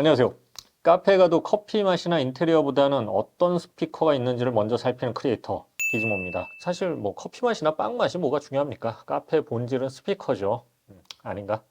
안녕하세요. 카페에 가도 커피 맛이나 인테리어보다는 어떤 스피커가 있는지를 먼저 살피는 크리에이터 기즈모입니다. 사실 뭐 커피 맛이나 빵 맛이 뭐가 중요합니까? 카페의 본질은 스피커죠. 아닌가?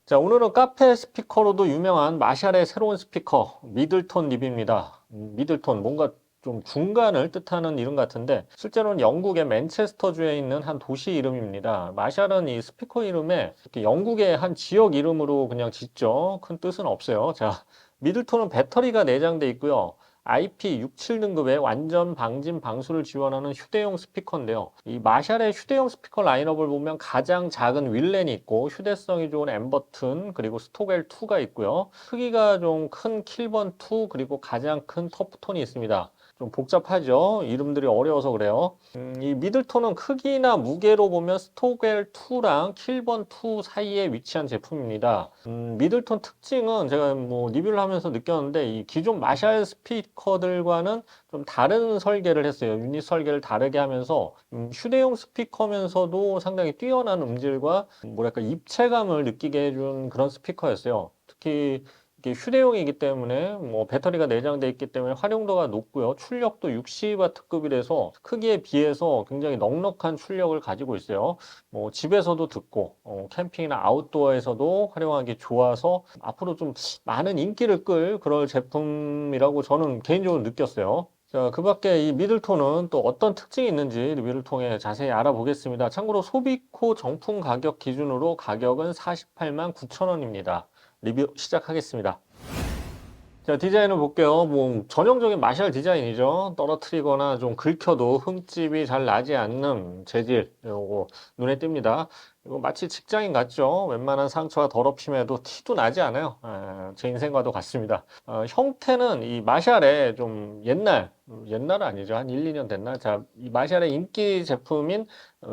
자, 오늘은 카페 스피커로도 유명한 마샬의 새로운 스피커 미들톤 리뷰입니다. 미들톤 뭔가 좀 중간을 뜻하는 이름 같은데 실제로는 영국의 맨체스터주에 있는 한 도시 이름입니다. 마샬은 이 스피커 이름에 이렇게 영국의 한 지역 이름으로 그냥 짓죠. 큰 뜻은 없어요. 자, 미들톤은 배터리가 내장돼 있고요. IP67 등급의 완전 방진 방수를 지원하는 휴대용 스피커인데요. 이 마샬의 휴대용 스피커 라인업을 보면 가장 작은 윌렌이 있고 휴대성이 좋은 M 버튼 그리고 스톡L2가 있고요. 크기가 좀 큰 킬번2 그리고 가장 큰 터프톤이 있습니다. 좀 복잡하죠. 이름들이 어려워서 그래요. 이 미들톤은 크기나 무게로 보면 스톡엘2랑 킬번2 사이에 위치한 제품입니다. 미들톤 특징은 제가 뭐 리뷰를 하면서 느꼈는데 이 기존 마샬 스피커들과는 좀 다른 설계를 했어요. 유닛 설계를 다르게 하면서 휴대용 스피커면서도 상당히 뛰어난 음질과 뭐랄까 입체감을 느끼게 해준 그런 스피커였어요. 특히 이게 휴대용이기 때문에 뭐 배터리가 내장되어 있기 때문에 활용도가 높고요. 출력도 60W급이라서 크기에 비해서 굉장히 넉넉한 출력을 가지고 있어요. 뭐 집에서도 듣고 캠핑이나 아웃도어에서도 활용하기 좋아서 앞으로 좀 많은 인기를 끌 그럴 제품이라고 저는 개인적으로 느꼈어요. 자, 그 밖에 이 미들톤은 또 어떤 특징이 있는지 리뷰를 통해 자세히 알아보겠습니다. 참고로 소비코 정품 가격 기준으로 가격은 48만 9천 원입니다. 리뷰 시작하겠습니다. 자, 디자인을 볼게요. 뭐, 전형적인 마샬 디자인이죠. 떨어뜨리거나 좀 긁혀도 흠집이 잘 나지 않는 재질. 요거 눈에 띕니다. 이거 마치 직장인 같죠? 웬만한 상처가 더럽힘에도 티도 나지 않아요. 제 인생과도 같습니다. 형태는 이 마샬의 좀 옛날은 아니죠. 한 1, 2년 됐나? 자, 이 마샬의 인기 제품인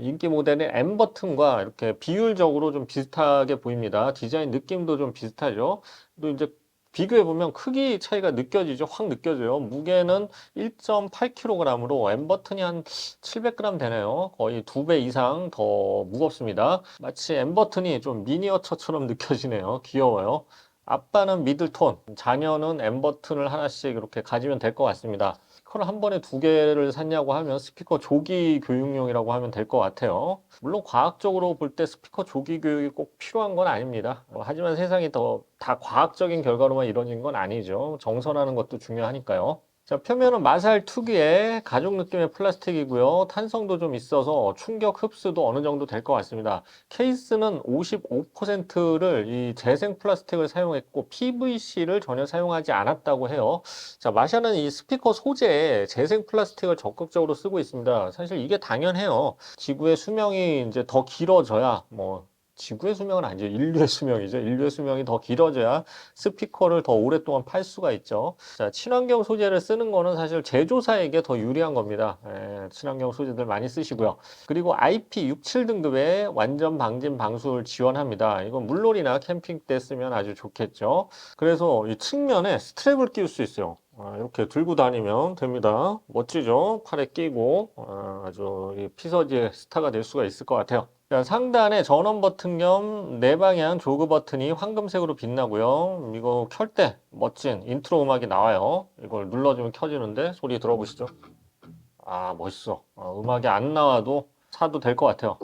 인기 모델인 M 버튼과 이렇게 비율적으로 좀 비슷하게 보입니다. 디자인 느낌도 좀 비슷하죠. 또 이제 비교해보면 크기 차이가 느껴지죠. 확 느껴져요. 무게는 1.8kg으로 M버튼이 한 700g 되네요. 거의 2배 이상 더 무겁습니다. 마치 M버튼이 좀 미니어처처럼 느껴지네요. 귀여워요. 아빠는 미들톤, 자녀는 M버튼을 하나씩 이렇게 가지면 될 것 같습니다. 스피커를 한 번에 두 개를 샀냐고 하면 스피커 조기 교육용이라고 하면 될 것 같아요. 물론 과학적으로 볼 때 스피커 조기 교육이 꼭 필요한 건 아닙니다. 하지만 세상이 더 다 과학적인 결과로만 이루어진 건 아니죠. 정선하는 것도 중요하니까요. 자, 표면은 마살 특유의 가죽 느낌의 플라스틱이고요. 탄성도 좀 있어서 충격 흡수도 어느 정도 될 것 같습니다. 케이스는 55%를 이 재생 플라스틱을 사용했고 PVC를 전혀 사용하지 않았다고 해요. 자, 마샤는 이 스피커 소재에 재생 플라스틱을 적극적으로 쓰고 있습니다. 사실 이게 당연해요. 지구의 수명이 이제 더 길어져야 뭐 지구의 수명은 아니죠. 인류의 수명이죠. 인류의 수명이 더 길어져야 스피커를 더 오랫동안 팔 수가 있죠. 자, 친환경 소재를 쓰는 거는 사실 제조사에게 더 유리한 겁니다. 친환경 소재들 많이 쓰시고요. 그리고 IP67 등급의 완전 방진 방수를 지원합니다. 이건 물놀이나 캠핑 때 쓰면 아주 좋겠죠. 그래서 이 측면에 스트랩을 끼울 수 있어요. 이렇게 들고 다니면 됩니다. 멋지죠? 팔에 끼고 아주 피서지의 스타가 될 수가 있을 것 같아요. 자, 상단에 전원 버튼 겸 내방향 조그 버튼이 황금색으로 빛나고요. 이거 켤 때 멋진 인트로 음악이 나와요. 이걸 눌러주면 켜지는데 소리 들어보시죠. 아, 멋있어. 음악이 안 나와도 사도 될 것 같아요.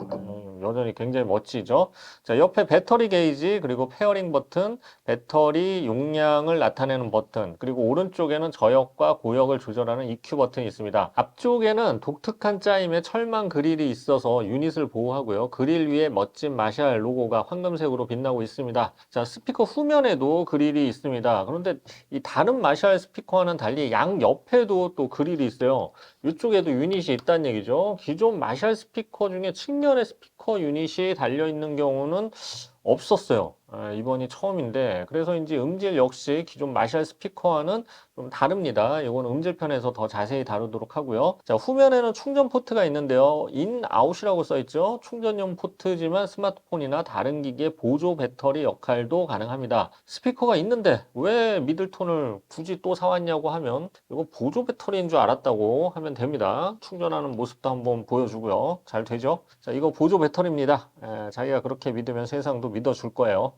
여전히 굉장히 멋지죠. 자, 옆에 배터리 게이지, 그리고 페어링 버튼, 배터리 용량을 나타내는 버튼, 그리고 오른쪽에는 저역과 고역을 조절하는 EQ 버튼이 있습니다. 앞쪽에는 독특한 짜임의 철망 그릴이 있어서 유닛을 보호하고요. 그릴 위에 멋진 마샬 로고가 황금색으로 빛나고 있습니다. 자, 스피커 후면에도 그릴이 있습니다. 그런데 이 다른 마샬 스피커와는 달리 양 옆에도 또 그릴이 있어요. 이쪽에도 유닛이 있다는 얘기죠. 기존 마샬 스피커 중에 측면에 스피커 유닛이 달려있는 경우는 없었어요. 이번이 처음인데 그래서인지 음질 역시 기존 마샬 스피커와는 좀 다릅니다. 이건 음질편에서 더 자세히 다루도록 하고요. 자, 후면에는 충전 포트가 있는데요. 인, 아웃이라고 써 있죠. 충전용 포트지만 스마트폰이나 다른 기기의 보조 배터리 역할도 가능합니다. 스피커가 있는데 왜 미들톤을 굳이 또 사왔냐고 하면 이거 보조 배터리인 줄 알았다고 하면 됩니다. 충전하는 모습도 한번 보여주고요. 잘 되죠? 자, 이거 보조 배터리입니다. 자기가 그렇게 믿으면 세상도 믿어줄 거예요.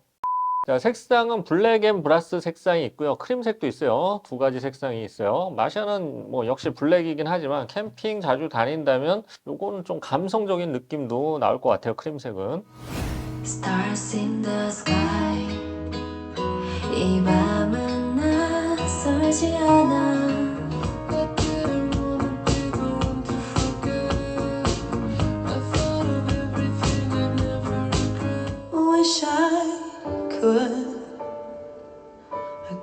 자, 색상은 블랙 앤 브라스 색상이 있고요. 크림색도 있어요. 두 가지 색상이 있어요. 마샤는 뭐 역시 블랙이긴 하지만 캠핑 자주 다닌다면 요거는 좀 감성적인 느낌도 나올 것 같아요. 크림색은. Stars in the sky. 이 밤은 낯설지 않아. Wish I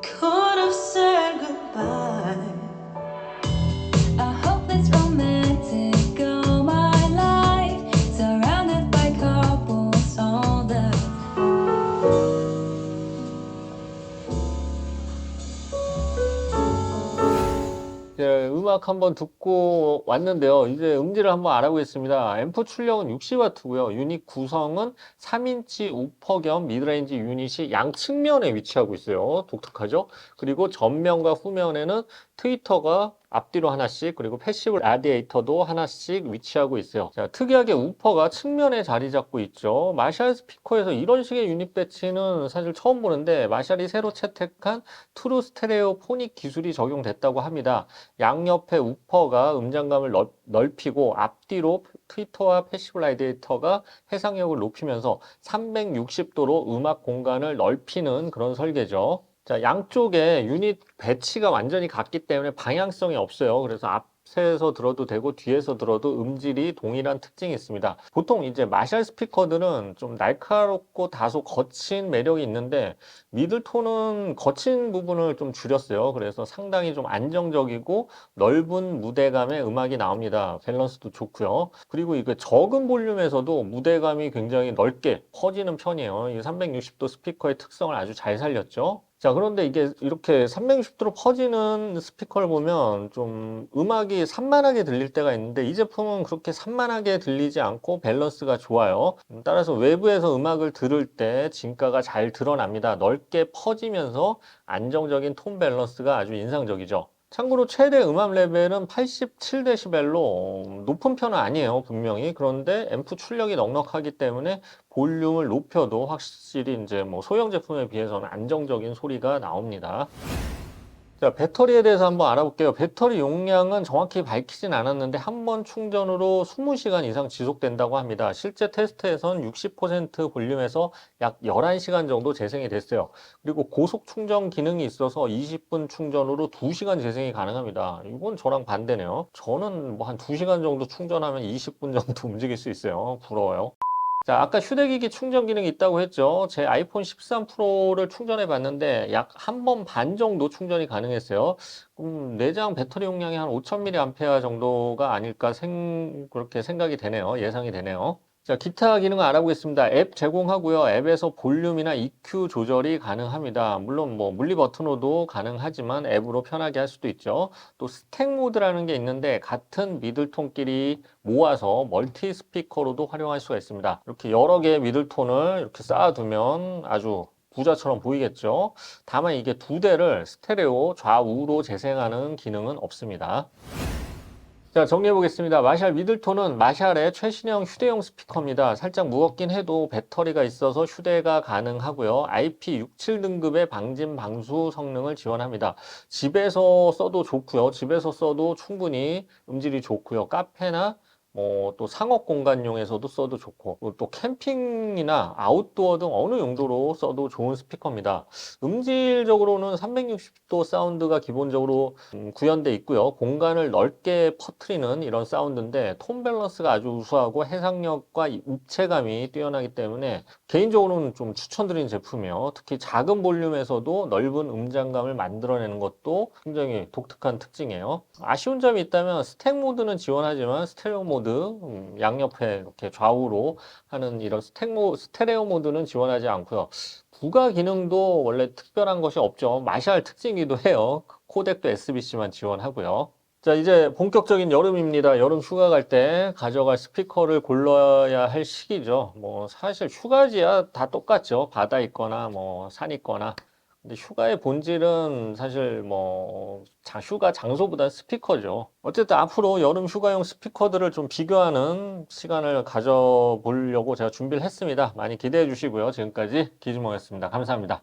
could have said goodbye. I hope it's romantic all my life, surrounded by couples all the 이제 음악 한번 듣고 왔는데요. 이제 음질을 한번 알아보겠습니다. 앰프 출력은 60W고요. 유닛 구성은 3인치 우퍼 겸 미드레인지 유닛이 양 측면에 위치하고 있어요. 독특하죠? 그리고 전면과 후면에는 트위터가 앞뒤로 하나씩, 그리고 패시브 라디에이터도 하나씩 위치하고 있어요. 자, 특이하게 우퍼가 측면에 자리 잡고 있죠. 마샬 스피커에서 이런 식의 유닛 배치는 사실 처음 보는데, 마샬이 새로 채택한 트루 스테레오 포닉 기술이 적용됐다고 합니다. 양옆에 우퍼가 음장감을 넓히고 앞뒤로 트위터와 패시브 라디에이터가 해상력을 높이면서 360도로 음악 공간을 넓히는 그런 설계죠. 자, 양쪽에 유닛 배치가 완전히 같기 때문에 방향성이 없어요. 그래서 앞에서 들어도 되고 뒤에서 들어도 음질이 동일한 특징이 있습니다. 보통 이제 마샬 스피커들은 좀 날카롭고 다소 거친 매력이 있는데 미들톤은 거친 부분을 좀 줄였어요. 그래서 상당히 좀 안정적이고 넓은 무대감의 음악이 나옵니다. 밸런스도 좋고요. 그리고 이거 적은 볼륨에서도 무대감이 굉장히 넓게 퍼지는 편이에요. 이 360도 스피커의 특성을 아주 잘 살렸죠. 자, 그런데 이게 이렇게 360도로 퍼지는 스피커를 보면 좀 음악이 산만하게 들릴 때가 있는데 이 제품은 그렇게 산만하게 들리지 않고 밸런스가 좋아요. 따라서 외부에서 음악을 들을 때 진가가 잘 드러납니다. 넓게 퍼지면서 안정적인 톤 밸런스가 아주 인상적이죠. 참고로 최대 음압 레벨은 87dB로 높은 편은 아니에요, 분명히. 그런데 앰프 출력이 넉넉하기 때문에 볼륨을 높여도 확실히 이제 뭐 소형 제품에 비해서는 안정적인 소리가 나옵니다. 자, 배터리에 대해서 한번 알아볼게요. 배터리 용량은 정확히 밝히진 않았는데 한 번 충전으로 20시간 이상 지속된다고 합니다. 실제 테스트에선 60% 볼륨에서 약 11시간 정도 재생이 됐어요. 그리고 고속 충전 기능이 있어서 20분 충전으로 2시간 재생이 가능합니다. 이건 저랑 반대네요. 저는 뭐 한 2시간 정도 충전하면 20분 정도 움직일 수 있어요. 부러워요. 자, 아까 휴대기기 충전 기능이 있다고 했죠. 제 아이폰 13 프로를 충전해 봤는데 약 한 번 반 정도 충전이 가능했어요. 내장 배터리 용량이 한 5000mAh 정도가 아닐까 그렇게 생각이 되네요. 예상이 되네요. 자, 기타 기능을 알아보겠습니다. 앱 제공하고요. 앱에서 볼륨이나 EQ 조절이 가능합니다. 물론 뭐 물리 버튼으로도 가능하지만 앱으로 편하게 할 수도 있죠. 또 스택 모드라는 게 있는데 같은 미들톤끼리 모아서 멀티 스피커로도 활용할 수가 있습니다. 이렇게 여러 개의 미들톤을 이렇게 쌓아두면 아주 부자처럼 보이겠죠. 다만 이게 두 대를 스테레오 좌우로 재생하는 기능은 없습니다. 자, 정리해 보겠습니다. 마샬 미들톤은 마샬의 최신형 휴대용 스피커입니다. 살짝 무겁긴 해도 배터리가 있어서 휴대가 가능하고요. IP67 등급의 방진 방수 성능을 지원합니다. 집에서 써도 좋고요. 집에서 써도 충분히 음질이 좋고요. 카페나 또 상업 공간용에서도 써도 좋고 또 캠핑이나 아웃도어 등 어느 용도로 써도 좋은 스피커입니다. 음질적으로는 360도 사운드가 기본적으로 구현돼 있고요. 공간을 넓게 퍼트리는 이런 사운드인데 톤 밸런스가 아주 우수하고 해상력과 입체감이 뛰어나기 때문에 개인적으로는 좀 추천드리는 제품이에요. 특히 작은 볼륨에서도 넓은 음장감을 만들어내는 것도 굉장히 독특한 특징이에요. 아쉬운 점이 있다면 스택 모드는 지원하지만 스테레오 모드, 양옆에 이렇게 좌우로 하는 이런 스테레오 모드는 지원하지 않고요. 부가 기능도 원래 특별한 것이 없죠. 마샬 특징이기도 해요. 코덱도 SBC만 지원하고요. 자, 이제 본격적인 여름입니다. 여름 휴가 갈 때 가져갈 스피커를 골라야 할 시기죠. 뭐 사실 휴가지야 다 똑같죠. 바다 있거나 뭐 산 있거나 근데 휴가의 본질은 사실 뭐 휴가 장소보다 스피커죠. 어쨌든 앞으로 여름 휴가용 스피커들을 좀 비교하는 시간을 가져보려고 제가 준비를 했습니다. 많이 기대해 주시고요. 지금까지 기즈모였습니다. 감사합니다.